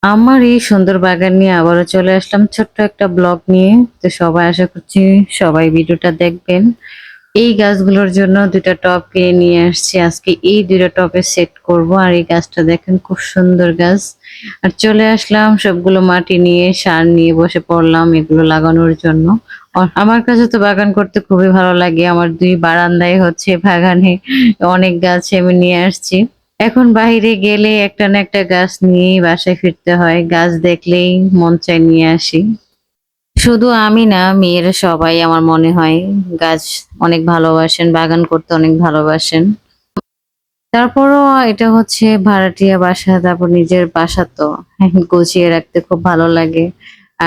আমার এই সুন্দর বাগান নিয়ে আবারও চলে আসলাম ছোট্ট একটা ব্লগ নিয়ে। তো সবাই আশা করছি সবাই ভিডিওটা দেখবেন। এই গাছগুলোর জন্য ২ টা টব কিনে নিয়ে আসছি। আজকে এই ২ টা টবে সেট করব। আর এই গাছটা দেখেন খুব সুন্দর গাছ। আর চলে আসলাম সবগুলো মাটি নিয়ে, সার নিয়ে বসে পড়লাম এগুলো লাগানোর জন্য। আমার কাছে তো বাগান করতে খুবই ভালো লাগে। আমার ২ বারান্দায় হচ্ছে বাগানে অনেক গাছ আমি নিয়ে আসছি। এখন বাহিরে গেলে একটা না একটা গাছ নিয়েই বাসায় ফিরতে হয়। গাছ দেখলেই মন চায় নিয়ে আসি। শুধু আমি না, মেয়েরা সবাই আমার মনে হয় গাছ অনেক ভালোবাসেন, বাগান করতে অনেক ভালোবাসেন। তারপরও এটা হচ্ছে ভাড়াটিয়া বাসা, তারপর নিজের বাসা তো গুছিয়ে রাখতে খুব ভালো লাগে।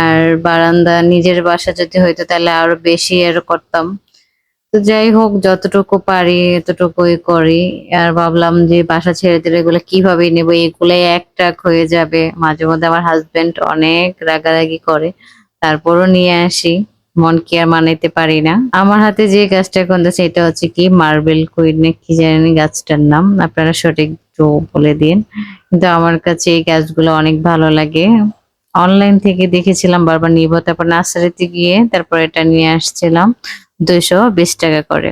আর বারান্দা নিজের বাসা যদি হইতো তাহলে আরো বেশি করতাম। তো যাই হোক যতটুকু পারি এতটুকুই করি। আর ভাবলাম যে বাসা ছেড়ে দিলে এগুলো কিভাবে নেবো? এগুলাই এক-টাক হয়ে যাবে। মাঝে মধ্যে আমার হাসব্যান্ড অনেক রাগারাগি করে। তারপরও নিয়ে আসি। মন কি আর মানাইতে পারি না। আমার হাতে যে গাছটা এখন আছে এটা হচ্ছে কি মার্বেল কুইন না কি জানি গাছটার নাম। আপনারা সঠিক একটু বলে দিন। কিন্তু আমার কাছে এই গাছগুলো অনেক ভালো লাগে। অনলাইন থেকে দেখেছিলাম বারবার নিবো। তারপর নার্সারিতে গিয়ে তারপর এটা নিয়ে আসছিলাম। ৳২২০ করে।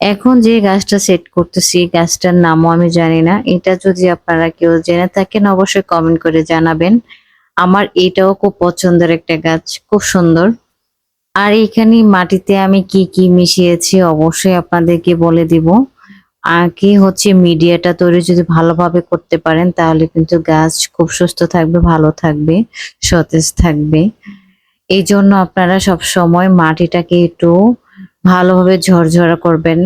এখন যে গাছটা সেট করতেছি গাছটার নামও আমি জানি না। এটা যদি আপনারা কেউ জেনে থাকেন অবশ্যই কমেন্ট করে জানাবেন। আমার এটাও খুব পছন্দের একটা গাছ, খুব সুন্দর। আর এখানে মাটিতে আমি কি, কি মিশিয়েছি অবশ্যই আপনাদেরকে বলে দিব। আগে হচ্ছে মিডিয়াটা তৈরি যদি ভালোভাবে করতে পারেন তাহলে কিন্তু গাছ খুব সুস্থ থাকবে, ভালো থাকবে, সতেজ থাকবে। এইজন্য আপনারা সবসময় মাটিটাকে একটু ভালোভাবে ঝরঝরা করবেন।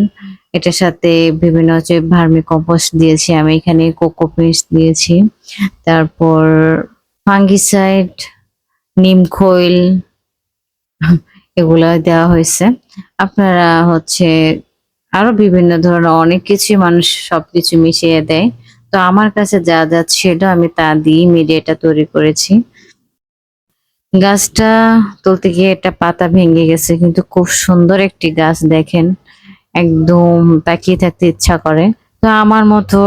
এটার সাথে বিভিন্ন হচ্ছে ভার্মি কম্পোস্ট দিয়েছি আমি এখানে, কোকোপিট দিয়েছি। তারপর ফাঙ্গিসাইড, নিম খৈল এগুলা দেওয়া হয়েছে। আপনারা হচ্ছে আরো বিভিন্ন ধরনের অনেক কিছুই মানুষ সবকিছু মিশিয়ে দেয়। তো আমার কাছে যা, যা ছিল আমি তা দিয়েই মিডিয়াটা তৈরি করেছি। গাছটা তুলতে গিয়ে একটা পাতা ভেঙে গেছে কিন্তু খুব সুন্দর একটি গাছ দেখেন। একদম তাকিয়ে থাকতে ইচ্ছা করে। তো আমার মতো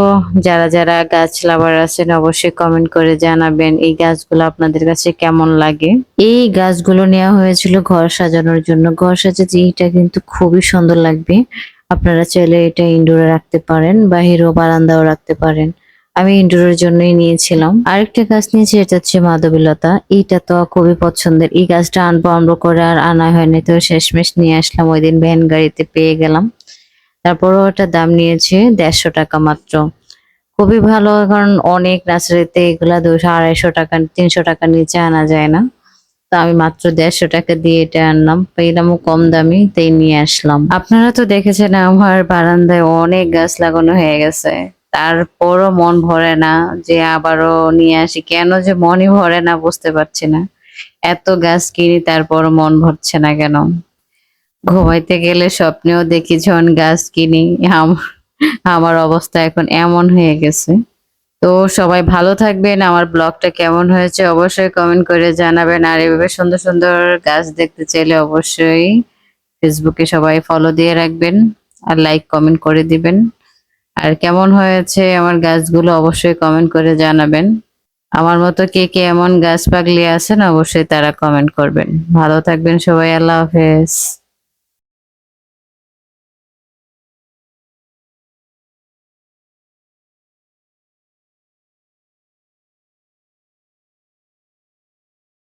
যারা, যারা গাছ লাভার আছেন অবশ্যই কমেন্ট করে জানাবেন এই গাছগুলো আপনাদের কাছে কেমন লাগে। এই গাছগুলো নেওয়া হয়েছিল ঘর সাজানোর জন্য। ঘর সাজাতে এটা কিন্তু খুবই সুন্দর লাগবে। আপনারা চাইলে এটা ইনডোরে রাখতে পারেন, বাহিরেও বারান্দাও রাখতে পারেন। আমি ইনডোরের জন্যই নিয়েছিলাম। আরেকটা গাছ নিয়েছি এটা হচ্ছে মাধবীলতা। এইটা তো খুবই পছন্দের। এই গাছটা আনবো আনবো করে আর আনা হয়নি। তো শেষমেশ নিয়ে আসলাম। ওইদিন ভ্যান গাড়িতে পেয়ে গেলাম। তারপরও ওটার দাম নিয়েছে ৳১৫০ মাত্র। খুবই ভালো কারণ অনেক নার্সারিতে এগুলা ৳২০০, ৳২৫০, ৳৩০০ নিচে আনা যায় না। তো আমি মাত্র ৳১৫০ দিয়ে এটা আনলাম। পেলামও কম দামি তাই নিয়ে আসলাম। আপনারা তো দেখেছেন আমার বারান্দায় অনেক গাছ লাগানো হয়ে গেছে। তারপরও মন ভরে না যে আবারও নিয়ে আসি। কেন যে মনই ভরে না বুঝতে পারছি না। এত গাছ কিনি তারপরও মন ভরছে না কেন? ঘুমাইতে গেলে স্বপ্নেও দেখি যখন গাছ কিনি। আমার আমার অবস্থা এখন এমন হয়ে গেছে। তো সবাই ভালো থাকবেন। আমার ব্লগটা কেমন হয়েছে অবশ্যই কমেন্ট করে জানাবেন। আর এভাবে সুন্দর, সুন্দর গাছ দেখতে চাইলে অবশ্যই ফেসবুকে সবাই ফলো দিয়ে রাখবেন। আর লাইক কমেন্ট করে দিবেন। আর কেমন হয়েছে আমার গাছগুলো অবশ্যই কমেন্ট করে জানাবেন। আমার মতো কে, কে এমন গাছ পাগলি আছেন অবশ্যই তারা কমেন্ট করবেন। ভালো থাকবেন সবাই। আল্লাহ হাফেজ।